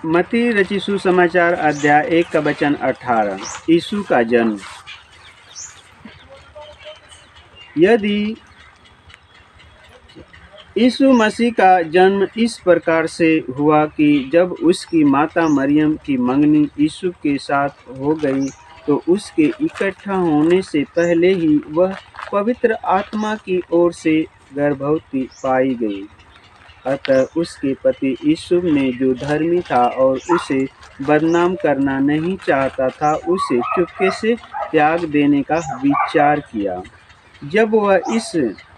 मत्ती रचित सुसमाचार अध्याय 1 का वचन 18। यीशु का जन्म। यदि यीशु मसीह का जन्म इस प्रकार से हुआ कि जब उसकी माता मरियम की मंगनी यीशु के साथ हो गई तो उसके इकट्ठा होने से पहले ही वह पवित्र आत्मा की ओर से गर्भवती पाई गई। अतः उसके पति यीशु ने, जो धर्मी था और उसे बदनाम करना नहीं चाहता था, उसे चुपके से त्याग देने का विचार किया। जब वह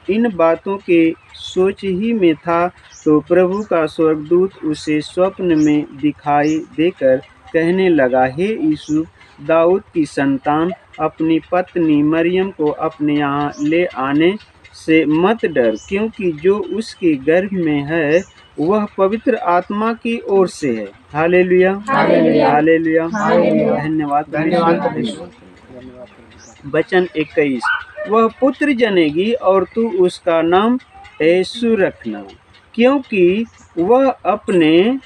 इन बातों के सोच ही में था तो प्रभु का स्वर्गदूत उसे स्वप्न में दिखाई देकर कहने लगा, हे यीशु, दाऊद की संतान, अपनी पत्नी मरियम को अपने यहाँ ले आने से मत डर, क्योंकि जो उसके गर्भ में है वह पवित्र आत्मा की ओर से है। हालेलुया, हालेलुया, धन्यवाद। वचन 21। वह पुत्र जनेगी और तू उसका नाम यीशु रखना, क्योंकि वह अपने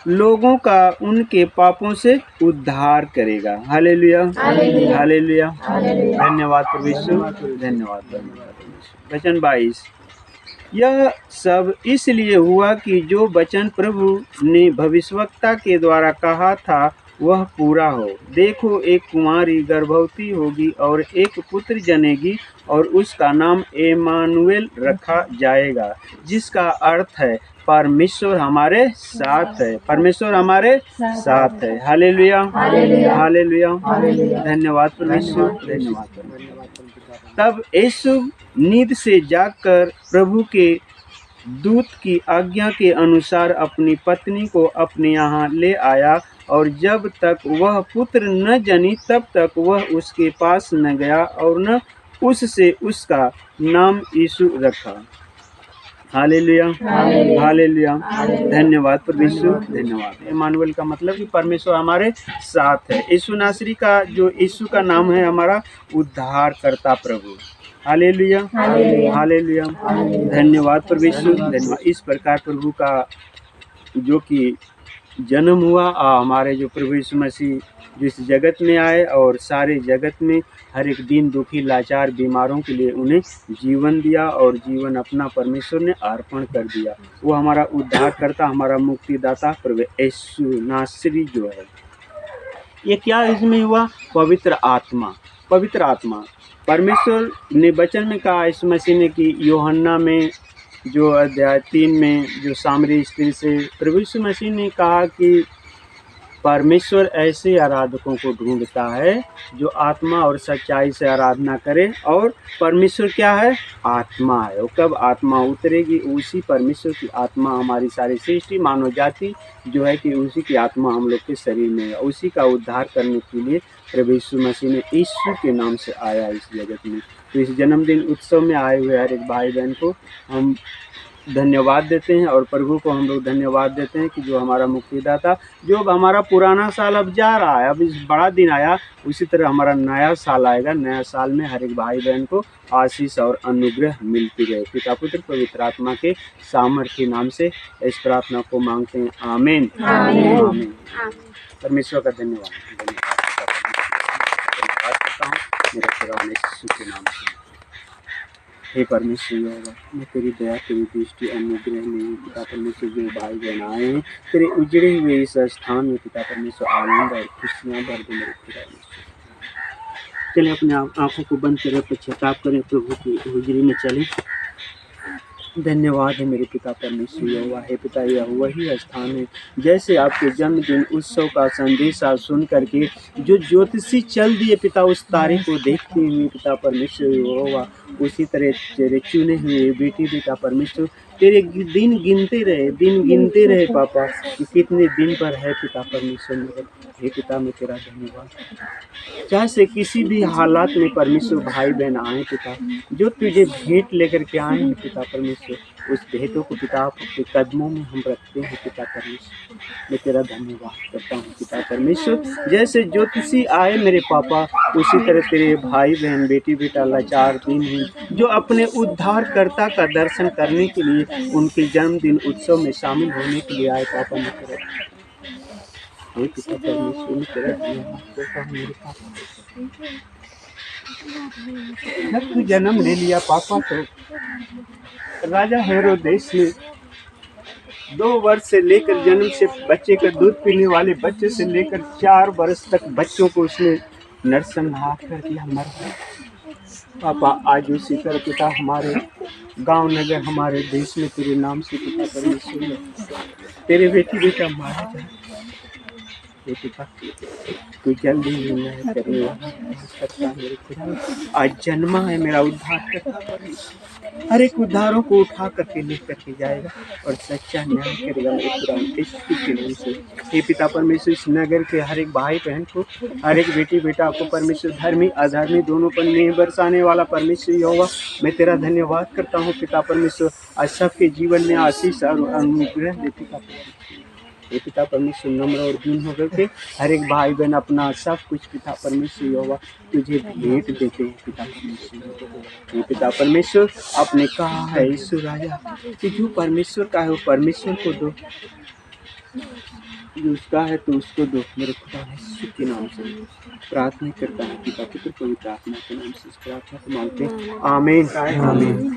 लोगों का उनके पापों से उद्धार करेगा। हालेलुया, हालेलुया, धन्यवाद प्रभु यीशु, धन्यवाद। वचन 22। यह सब इसलिए हुआ कि जो वचन प्रभु ने भविष्यवक्ता के द्वारा कहा था वह पूरा हो। देखो, एक कुंवारी गर्भवती होगी और एक पुत्र जनेगी और उसका नाम इम्मानुएल रखा जाएगा, जिसका अर्थ है परमेश्वर हमारे साथ है। परमेश्वर हमारे साथ है। हालेलुया, हालेलुया, धन्यवाद परमेश्वर, धन्यवाद। तब यीशु नींद से जागकर प्रभु के दूत की आज्ञा के अनुसार अपनी पत्नी को अपने यहाँ ले आया, और जब तक वह पुत्र न जनी तब तक वह उसके पास न गया और न उससे उसका नाम यीशु रखा। हालेलुया, हालेलुया, धन्यवाद परमेश्वर, धन्यवाद। इम्मानुएल का मतलब कि परमेश्वर हमारे साथ है। यीशु नासरी का जो यीशु का नाम है हमारा उद्धार करता प्रभु। हालेलुया, हालेलुया, धन्यवाद परमेश्वर, धन्यवाद। इस प्रकार प्रभु का जो कि जन्म हुआ, हमारे जो प्रभु यीशु मसीह जिस जगत में आए और सारे जगत में हर एक दीन दुखी लाचार बीमारों के लिए उन्हें जीवन दिया और जीवन अपना परमेश्वर ने अर्पण कर दिया। वो हमारा उद्धार करता, हमारा मुक्तिदाता प्रभु यीशु नासरी जो है। ये क्या इसमें हुआ? पवित्र आत्मा, पवित्र आत्मा। परमेश्वर ने वचन में कहा यीशु मसीह ने कि यूहन्ना में जो अध्याय 3 में जो सामरी स्त्री से प्रभु यीशु मसीह ने कहा कि परमेश्वर ऐसे आराधकों को ढूंढता है जो आत्मा और सच्चाई से आराधना करे। और परमेश्वर क्या है? आत्मा है। और कब आत्मा उतरेगी? उसी परमेश्वर की आत्मा हमारी सारी सृष्टि मानव जाति जो है कि उसी की आत्मा हम लोग के शरीर में है। उसी का उद्धार करने के लिए प्रभु यीशु मसीह ने यीशु के नाम से आया इस जगत में। तो इस जन्मदिन उत्सव में आए हुए हर एक भाई बहन को हम धन्यवाद देते हैं और प्रभु को हम लोग धन्यवाद देते हैं कि जो हमारा मुक्तिदाता, जो अब हमारा पुराना साल अब जा रहा है, अब इस बड़ा दिन आया, उसी तरह हमारा नया साल आएगा। नया साल में हर एक भाई बहन को आशीष और अनुग्रह मिलती रहे। पिता पुत्र पवित्र आत्मा के सामर्थ्य नाम से इस प्रार्थना को मांगते हैं। आमीन, आमीन। परमेश्वर का धन्यवाद करता हूँ मेरे खुदा यीशु के नाम से। हे परमेश्वर, मैं तेरी दया, तेरी दृष्टि, अनुग्रह में पिता परमेश्वर जो भाई बहन आए हैं तेरे उजड़े हुए इस स्थान में पिता परमेश्वर आनंद और खुशियाँ भर दे मेरे खुदा यीशु। चले अपने आंखों को बंद करें, पश्चाताप करें, प्रभु की हुजरी में चलें। धन्यवाद है मेरे पिता परमेश्वर यहोवा। हे पिता, यह वही स्थान है जैसे आपके जन्मदिन उत्सव का संदेश आप सुन करके जो ज्योतिषी चल दिए पिता, उस तारे को देखते हुए पिता परमेश्वर यहोवा, उसी तरह तेरे चुने हुए बेटी पिता परमेश्वर तेरे दिन गिनते रहे पापा कि कितने दिन पर है पिता परमेश्वर मेरे। हे पिता, मैं तेरा धन्यवाद, चाहे से किसी भी हालात में परमेश्वर भाई बहन आए पिता, जो तुझे भेंट लेकर के आए हैं पिता परमेश्वर, उस भेदों को पिता आपके कदमों में हम रखते हैं पिता परमेश्वर। मैं तेरा धन्यवाद करता हूँ पिता परमेश्वर। जैसे ज्योतिषी आए मेरे पापा, उसी तरह तेरे भाई बहन बेटी बेटा लाचार दिन हैं जो अपने उद्धारकर्ता का दर्शन करने के लिए उनके जन्मदिन उत्सव में शामिल होने के लिए आए पापा। मैं तेरा हे पिता परमेश्वर, मैं तेरा धन्यवाद करता हूँ मेरे पापा। जब तू जन्म ले लिया पापा तो राजा हेरोदेस ने 2 वर्ष से लेकर जन्म से बच्चे का दूध पीने वाले बच्चे से लेकर 4 वर्ष तक बच्चों को उसने नरसंहार कर दिया, मर गया। पापा आज उसी तरह पिता हमारे गांव नगर हमारे देश में तेरे नाम से पिता परमेश्वर तेरे बेटी बेटा मारा जाए। पिता तू जल्दी ही न्याय करने वाला मेरे खुदा। आज जन्मा है मेरा उद्धार करता, हर एक उद्धारों को उठा करके लेकर के जाएगा और सच्चा न्याय करेगा मेरे खुदा के नाम से। हे पिता परमेश्वर, इस नगर के हर एक भाई बहन को, हर एक बेटी बेटा को परमेश्वर धर्मी अधर्मी दोनों पर मेह बरसाने वाला परमेश्वर यहोवा, मैं तेरा धन्यवाद करता हूँ पिता परमेश्वर। आज सबके जीवन में आशीष और अनुग्रह दे पिता परमेश्वर। ये पिता परमेश्वर नम्र और दीन होकर के हर एक भाई बहन अपना सब कुछ पिता परमेश्वर यहोवा तुझे भेंट देते हैं पिता परमेश्वर। ये पिता परमेश्वर आपने कहा है ईश्वर राजा कि जो परमेश्वर का है वो परमेश्वर को दो, जो उसका है तो उसको दो। मेरे खुदा यीशु के नाम से प्रार्थना करता है पिता पुत्र पवित्र आत्मा के नाम से इस प्रार्थना को मांगते हैं, आमीन आमीन।